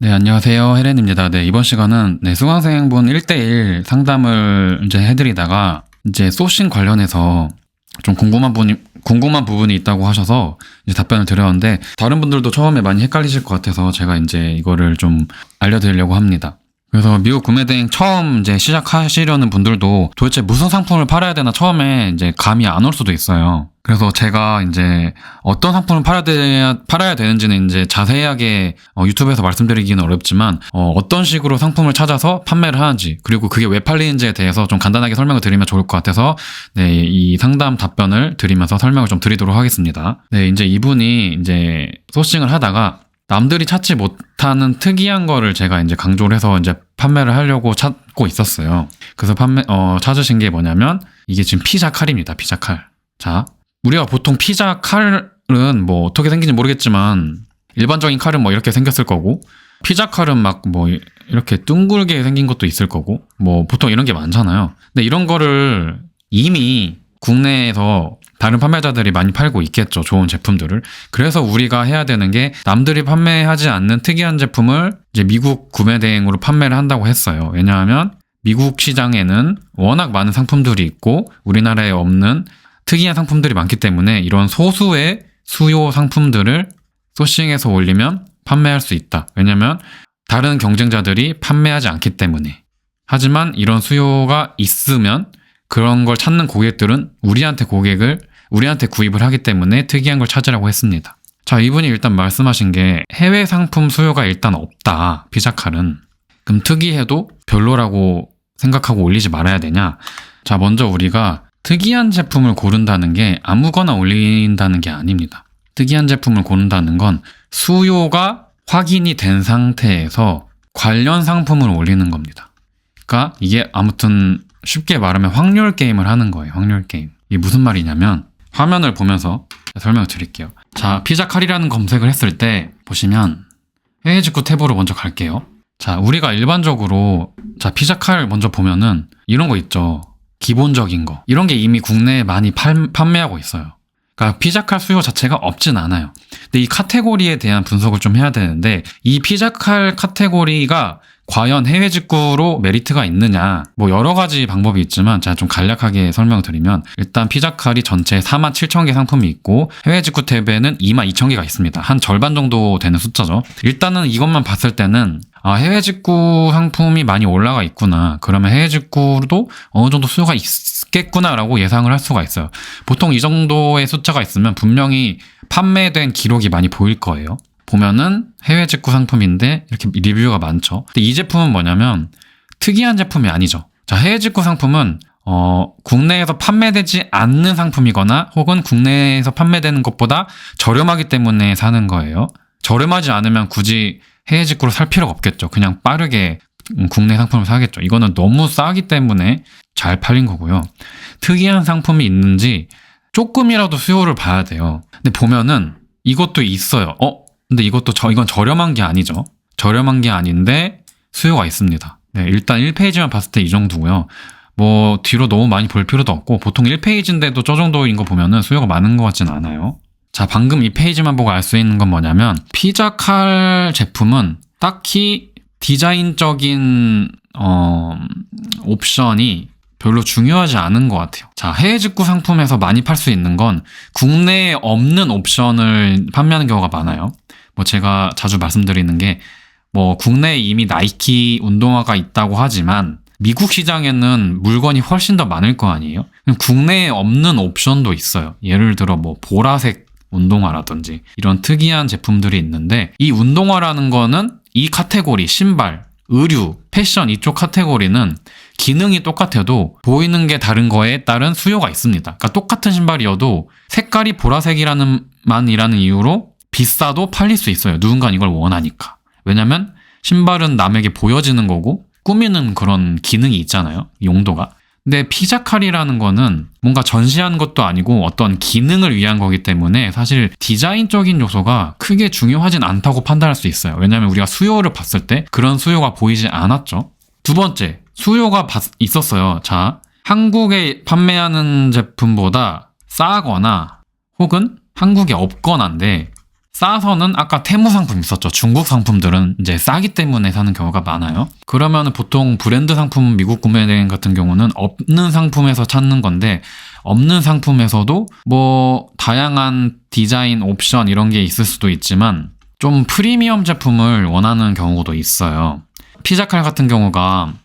네, 안녕하세요. 혜렌입니다. 네, 이번 시간은 수강생분 1대1 상담을 이제 해드리다가 이제 소싱 관련해서 좀 궁금한 부분이 있다고 하셔서 이제 답변을 드렸는데, 다른 분들도 처음에 많이 헷갈리실 것 같아서 제가 이제 이거를 좀 알려드리려고 합니다. 그래서 미국 구매대행 처음 이제 시작하시려는 분들도 도대체 무슨 상품을 팔아야 되나 처음에 이제 감이 안 올 수도 있어요. 그래서 제가 이제 어떤 상품을 팔아야 되는지는 이제 자세하게 유튜브에서 말씀드리기는 어렵지만, 어떤 식으로 상품을 찾아서 판매를 하는지, 그리고 그게 왜 팔리는지에 대해서 좀 간단하게 설명을 드리면 좋을 것 같아서, 네, 이 상담 답변을 드리면서 설명을 좀 드리도록 하겠습니다. 네, 이제 이분이 이제 소싱을 하다가 남들이 찾지 못하는 특이한 거를 제가 이제 강조를 해서 이제 판매를 하려고 찾고 있었어요. 그래서 찾으신 게 뭐냐면, 이게 지금 피자 칼입니다. 피자 칼. 자, 우리가 보통 피자 칼은 뭐 어떻게 생긴지 모르겠지만, 일반적인 칼은 뭐 이렇게 생겼을 거고, 피자 칼은 막 뭐 이렇게 둥글게 생긴 것도 있을 거고, 뭐 보통 이런 게 많잖아요. 근데 이런 거를 이미 국내에서 다른 판매자들이 많이 팔고 있겠죠. 좋은 제품들을. 그래서 우리가 해야 되는 게, 남들이 판매하지 않는 특이한 제품을 이제 미국 구매 대행으로 판매를 한다고 했어요. 왜냐하면 미국 시장에는 워낙 많은 상품들이 있고 우리나라에 없는 특이한 상품들이 많기 때문에, 이런 소수의 수요 상품들을 소싱해서 올리면 판매할 수 있다. 왜냐하면 다른 경쟁자들이 판매하지 않기 때문에. 하지만 이런 수요가 있으면 그런 걸 찾는 고객들은 우리한테 구입을 하기 때문에 특이한 걸 찾으라고 했습니다. 자, 이분이 일단 말씀하신 게, 해외 상품 수요가 일단 없다, 피자칼은. 그럼 특이해도 별로라고 생각하고 올리지 말아야 되냐? 자, 먼저 우리가 특이한 제품을 고른다는 게 아무거나 올린다는 게 아닙니다. 특이한 제품을 고른다는 건 수요가 확인이 된 상태에서 관련 상품을 올리는 겁니다. 그러니까 이게 아무튼 쉽게 말하면 확률 게임을 하는 거예요. 확률 게임. 이게 무슨 말이냐면, 화면을 보면서 설명을 드릴게요. 자, 피자 칼이라는 검색을 했을 때 보시면 해외 직구 탭으로 먼저 갈게요. 자, 우리가 일반적으로 피자 칼 먼저 보면은 이런 거 있죠. 기본적인 거. 이런 게 이미 국내에 많이 판매하고 있어요. 그러니까 피자 칼 수요 자체가 없진 않아요. 근데 이 카테고리에 대한 분석을 좀 해야 되는데, 이 피자 칼 카테고리가 과연 해외 직구로 메리트가 있느냐, 뭐 여러 가지 방법이 있지만 제가 좀 간략하게 설명을 드리면, 일단 피자 칼이 전체 47,000개 상품이 있고 해외 직구 탭에는 22,000개가 있습니다. 한 절반 정도 되는 숫자죠. 일단은 이것만 봤을 때는 해외 직구 상품이 많이 올라가 있구나, 그러면 해외 직구도 어느 정도 수요가 있겠구나라고 예상을 할 수가 있어요. 보통 이 정도의 숫자가 있으면 분명히 판매된 기록이 많이 보일 거예요. 보면은 해외 직구 상품인데 이렇게 리뷰가 많죠. 근데 이 제품은 뭐냐면 특이한 제품이 아니죠. 자, 해외 직구 상품은 국내에서 판매되지 않는 상품이거나 혹은 국내에서 판매되는 것보다 저렴하기 때문에 사는 거예요. 저렴하지 않으면 굳이 해외 직구로 살 필요가 없겠죠. 그냥 빠르게 국내 상품을 사겠죠. 이거는 너무 싸기 때문에 잘 팔린 거고요. 특이한 상품이 있는지 조금이라도 수요를 봐야 돼요. 근데 보면은 이것도 있어요. 근데 이건 저렴한 게 아니죠. 저렴한 게 아닌데 수요가 있습니다. 네, 일단 1페이지만 봤을 때 이 정도고요. 뭐 뒤로 너무 많이 볼 필요도 없고, 보통 1페이지인데도 저 정도인 거 보면은 수요가 많은 것 같진 않아요. 자, 방금 이 페이지만 보고 알 수 있는 건 뭐냐면, 피자 칼 제품은 딱히 디자인적인 옵션이 별로 중요하지 않은 것 같아요. 자, 해외 직구 상품에서 많이 팔 수 있는 건 국내에 없는 옵션을 판매하는 경우가 많아요. 뭐 제가 자주 말씀드리는 게, 뭐 국내에 이미 나이키 운동화가 있다고 하지만 미국 시장에는 물건이 훨씬 더 많을 거 아니에요? 국내에 없는 옵션도 있어요. 예를 들어 뭐 보라색 운동화라든지 이런 특이한 제품들이 있는데, 이 운동화라는 거는 이 카테고리, 신발, 의류, 패션 이쪽 카테고리는 기능이 똑같아도 보이는 게 다른 거에 따른 수요가 있습니다. 그러니까 똑같은 신발이어도 색깔이 보라색이라는 이유로 비싸도 팔릴 수 있어요. 누군가 이걸 원하니까. 왜냐면 신발은 남에게 보여지는 거고 꾸미는 그런 기능이 있잖아요. 용도가. 근데 피자 칼이라는 거는 뭔가 전시하는 것도 아니고 어떤 기능을 위한 거기 때문에 사실 디자인적인 요소가 크게 중요하진 않다고 판단할 수 있어요. 왜냐하면 우리가 수요를 봤을 때 그런 수요가 보이지 않았죠. 두 번째, 수요가 있었어요. 자, 한국에 판매하는 제품보다 싸거나 혹은 한국에 없거나인데, 싸서는 아까 테무 상품 있었죠. 중국 상품들은 이제 싸기 때문에 사는 경우가 많아요. 그러면 보통 브랜드 상품 미국 구매대행 같은 경우는 없는 상품에서 찾는 건데, 없는 상품에서도 뭐 다양한 디자인 옵션 이런 게 있을 수도 있지만 좀 프리미엄 제품을 원하는 경우도 있어요. 피자칼 같은 경우가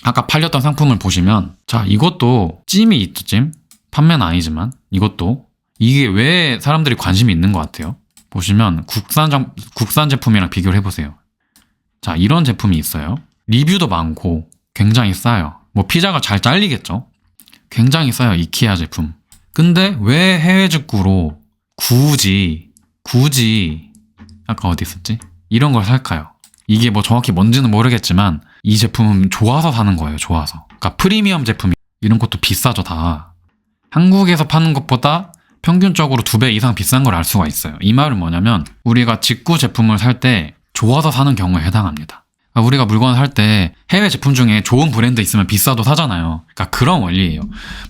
아까 팔렸던 상품을 보시면, 자, 이것도 찜이 있죠, 찜. 판매는 아니지만 이것도 이게 왜 사람들이 관심이 있는 것 같아요. 보시면 국산 제품이랑 비교를 해보세요. 자, 이런 제품이 있어요. 리뷰도 많고 굉장히 싸요. 뭐 피자가 잘 잘리겠죠. 굉장히 싸요, 이케아 제품. 근데 왜 해외 직구로 굳이 아까 어디 있었지? 이런 걸 살까요? 이게 뭐 정확히 뭔지는 모르겠지만 이 제품은 좋아서 사는 거예요. 좋아서. 그러니까 프리미엄 제품 이런 것도 비싸죠, 다. 한국에서 파는 것보다 평균적으로 2배 이상 비싼 걸 알 수가 있어요. 이 말은 뭐냐면 우리가 직구 제품을 살 때 좋아서 사는 경우에 해당합니다. 그러니까 우리가 물건을 살 때 해외 제품 중에 좋은 브랜드 있으면 비싸도 사잖아요. 그러니까 그런 원리예요.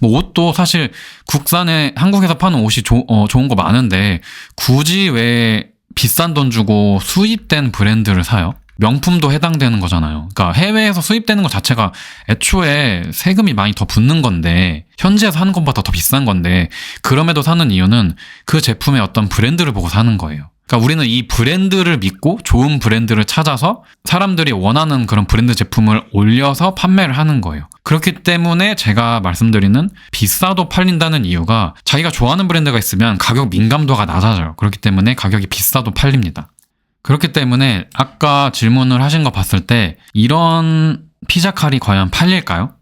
뭐 옷도 사실 국산에 한국에서 파는 옷이 좋은 거 많은데 굳이 왜 비싼 돈 주고 수입된 브랜드를 사요? 명품도 해당되는 거잖아요. 그러니까 해외에서 수입되는 것 자체가 애초에 세금이 많이 더 붙는 건데, 현지에서 사는 것보다 더 비싼 건데, 그럼에도 사는 이유는 그 제품의 어떤 브랜드를 보고 사는 거예요. 그러니까 우리는 이 브랜드를 믿고 좋은 브랜드를 찾아서 사람들이 원하는 그런 브랜드 제품을 올려서 판매를 하는 거예요. 그렇기 때문에 제가 말씀드리는 비싸도 팔린다는 이유가 자기가 좋아하는 브랜드가 있으면 가격 민감도가 낮아져요. 그렇기 때문에 가격이 비싸도 팔립니다. 그렇기 때문에 아까 질문을 하신 거 봤을 때 이런 피자칼이 과연 팔릴까요?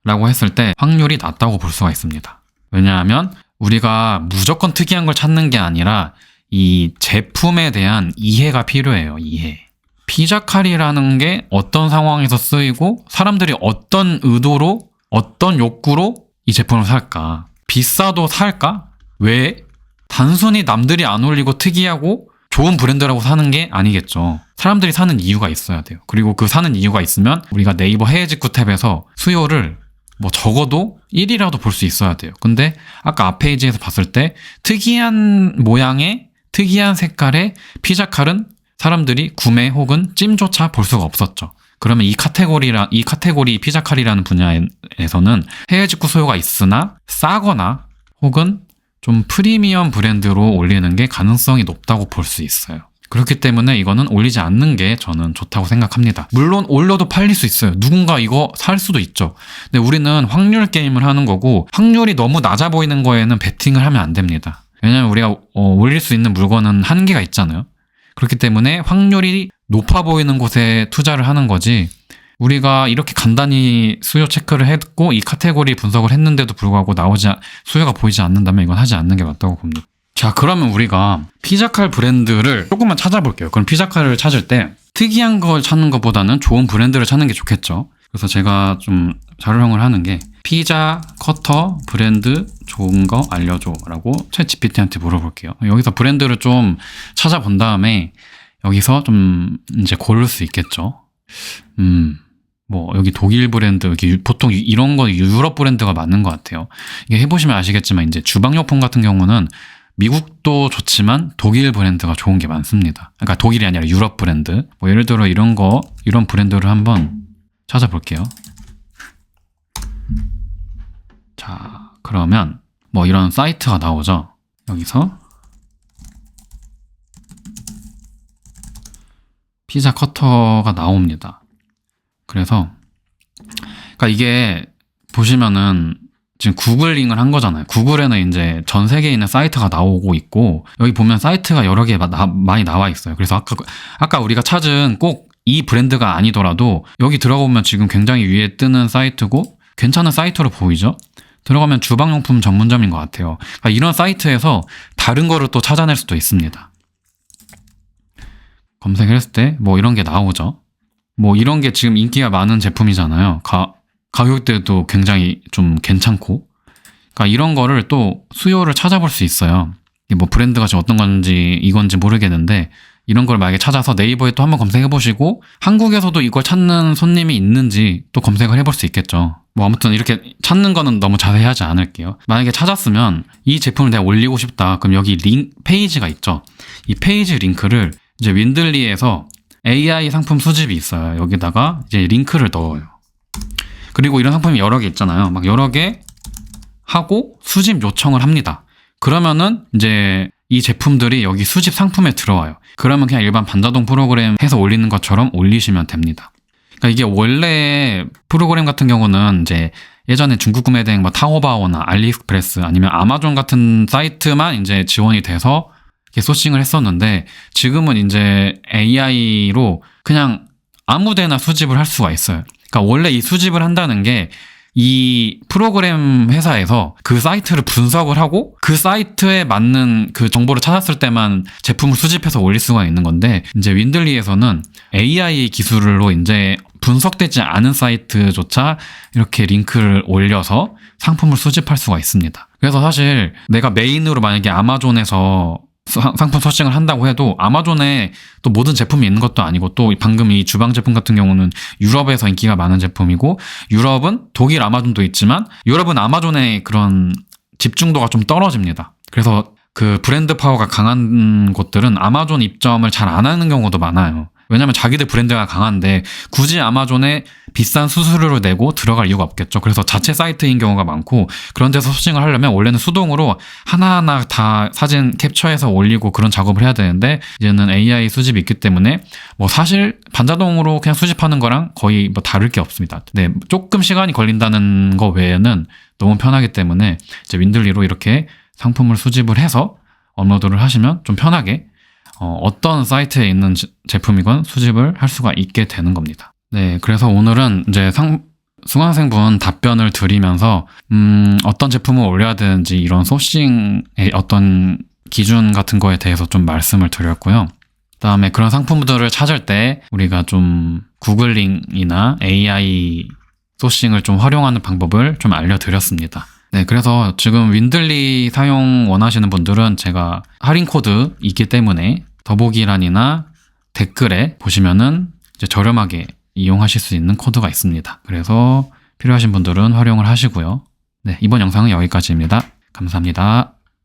라고 했을 때 확률이 낮다고 볼 수가 있습니다. 왜냐하면 우리가 무조건 특이한 걸 찾는 게 아니라 이 제품에 대한 이해가 필요해요. 이해. 피자칼이라는 게 어떤 상황에서 쓰이고 사람들이 어떤 의도로, 어떤 욕구로 이 제품을 살까? 비싸도 살까? 왜? 단순히 남들이 안 올리고 특이하고 좋은 브랜드라고 사는 게 아니겠죠. 사람들이 사는 이유가 있어야 돼요. 그리고 그 사는 이유가 있으면 우리가 네이버 해외 직구 탭에서 수요를 뭐 적어도 1이라도 볼 수 있어야 돼요. 근데 아까 앞 페이지에서 봤을 때 특이한 모양의 특이한 색깔의 피자칼은 사람들이 구매 혹은 찜조차 볼 수가 없었죠. 그러면 이 카테고리 피자칼이라는 분야에서는 해외 직구 소요가 있으나 싸거나 혹은 좀 프리미엄 브랜드로 올리는 게 가능성이 높다고 볼 수 있어요. 그렇기 때문에 이거는 올리지 않는 게 저는 좋다고 생각합니다. 물론 올려도 팔릴 수 있어요. 누군가 이거 살 수도 있죠. 근데 우리는 확률 게임을 하는 거고 확률이 너무 낮아 보이는 거에는 베팅을 하면 안 됩니다. 왜냐하면 우리가 올릴 수 있는 물건은 한계가 있잖아요. 그렇기 때문에 확률이 높아 보이는 곳에 투자를 하는 거지, 우리가 이렇게 간단히 수요 체크를 했고 이 카테고리 분석을 했는데도 불구하고 수요가 보이지 않는다면 이건 하지 않는 게 맞다고 봅니다. 자, 그러면 우리가 피자칼 브랜드를 조금만 찾아볼게요. 그럼 피자칼을 찾을 때 특이한 걸 찾는 것보다는 좋은 브랜드를 찾는 게 좋겠죠. 그래서 제가 좀 자료형을 하는 게 피자 커터 브랜드 좋은 거 알려줘 라고 챗GPT한테 물어볼게요. 여기서 브랜드를 좀 찾아본 다음에 여기서 좀 이제 고를 수 있겠죠. 뭐 여기 독일 브랜드, 여기 보통 이런 거 유럽 브랜드가 맞는 것 같아요. 이게 해보시면 아시겠지만 이제 주방용품 같은 경우는 미국도 좋지만 독일 브랜드가 좋은 게 많습니다. 그러니까 독일이 아니라 유럽 브랜드. 뭐 예를 들어 이런 브랜드를 한번 찾아볼게요. 자, 그러면 뭐 이런 사이트가 나오죠. 여기서 피자 커터가 나옵니다. 그래서 그러니까 이게 보시면은 지금 구글링을 한 거잖아요. 구글에는 이제 전 세계에 있는 사이트가 나오고 있고 여기 보면 사이트가 여러 개 많이 나와 있어요. 그래서 아까 우리가 찾은 꼭 이 브랜드가 아니더라도 여기 들어가 보면 지금 굉장히 위에 뜨는 사이트고 괜찮은 사이트로 보이죠? 들어가면 주방용품 전문점인 것 같아요. 그러니까 이런 사이트에서 다른 거를 또 찾아낼 수도 있습니다. 검색을 했을 때 뭐 이런 게 나오죠. 뭐 이런 게 지금 인기가 많은 제품이잖아요. 가격대도 굉장히 좀 괜찮고. 그러니까 이런 거를 또 수요를 찾아볼 수 있어요. 이게 뭐 브랜드가 지금 어떤 건지 이건지 모르겠는데 이런 걸 만약에 찾아서 네이버에 또 한번 검색해 보시고 한국에서도 이걸 찾는 손님이 있는지 또 검색을 해볼 수 있겠죠. 뭐 아무튼 이렇게 찾는 거는 너무 자세히 하지 않을게요. 만약에 찾았으면 이 제품을 내가 올리고 싶다. 그럼 여기 페이지가 있죠. 이 페이지 링크를 이제 윈들리에서 AI 상품 수집이 있어요. 여기다가 이제 링크를 넣어요. 그리고 이런 상품이 여러 개 있잖아요. 막 여러 개 하고 수집 요청을 합니다. 그러면은 이제 이 제품들이 여기 수집 상품에 들어와요. 그러면 그냥 일반 반자동 프로그램 해서 올리는 것처럼 올리시면 됩니다. 그러니까 이게 원래 프로그램 같은 경우는 이제 예전에 중국 구매 대행 뭐 타오바오나 알리익스프레스 아니면 아마존 같은 사이트만 이제 지원이 돼서 이렇게 소싱을 했었는데 지금은 이제 AI로 그냥 아무데나 수집을 할 수가 있어요. 그러니까 원래 이 수집을 한다는 게 이 프로그램 회사에서 그 사이트를 분석을 하고 그 사이트에 맞는 그 정보를 찾았을 때만 제품을 수집해서 올릴 수가 있는 건데 이제 윈들리에서는 AI 기술로 이제 분석되지 않은 사이트조차 이렇게 링크를 올려서 상품을 수집할 수가 있습니다. 그래서 사실 내가 메인으로 만약에 아마존에서 상품 서칭을 한다고 해도 아마존에 또 모든 제품이 있는 것도 아니고 또 방금 이 주방 제품 같은 경우는 유럽에서 인기가 많은 제품이고 유럽은 독일 아마존도 있지만 유럽은 아마존의 그런 집중도가 좀 떨어집니다. 그래서 그 브랜드 파워가 강한 곳들은 아마존 입점을 잘 안 하는 경우도 많아요. 왜냐면 자기들 브랜드가 강한데 굳이 아마존에 비싼 수수료를 내고 들어갈 이유가 없겠죠. 그래서 자체 사이트인 경우가 많고 그런 데서 소싱을 하려면 원래는 수동으로 하나하나 다 사진 캡처해서 올리고 그런 작업을 해야 되는데 이제는 AI 수집이 있기 때문에 뭐 사실 반자동으로 그냥 수집하는 거랑 거의 뭐 다를 게 없습니다. 네, 조금 시간이 걸린다는 거 외에는 너무 편하기 때문에 이제 윈들리로 이렇게 상품을 수집을 해서 업로드를 하시면 좀 편하게 어떤 사이트에 있는 제품이건 수집을 할 수가 있게 되는 겁니다. 네, 그래서 오늘은 이제 수강생분 답변을 드리면서 어떤 제품을 올려야 되는지 이런 소싱의 어떤 기준 같은 거에 대해서 좀 말씀을 드렸고요. 그다음에 그런 상품들을 찾을 때 우리가 좀 구글링이나 AI 소싱을 좀 활용하는 방법을 좀 알려드렸습니다. 네, 그래서 지금 윈들리 사용 원하시는 분들은 제가 할인 코드 있기 때문에 더보기란이나 댓글에 보시면은 이제 저렴하게 이용하실 수 있는 코드가 있습니다. 그래서 필요하신 분들은 활용을 하시고요. 네, 이번 영상은 여기까지입니다. 감사합니다.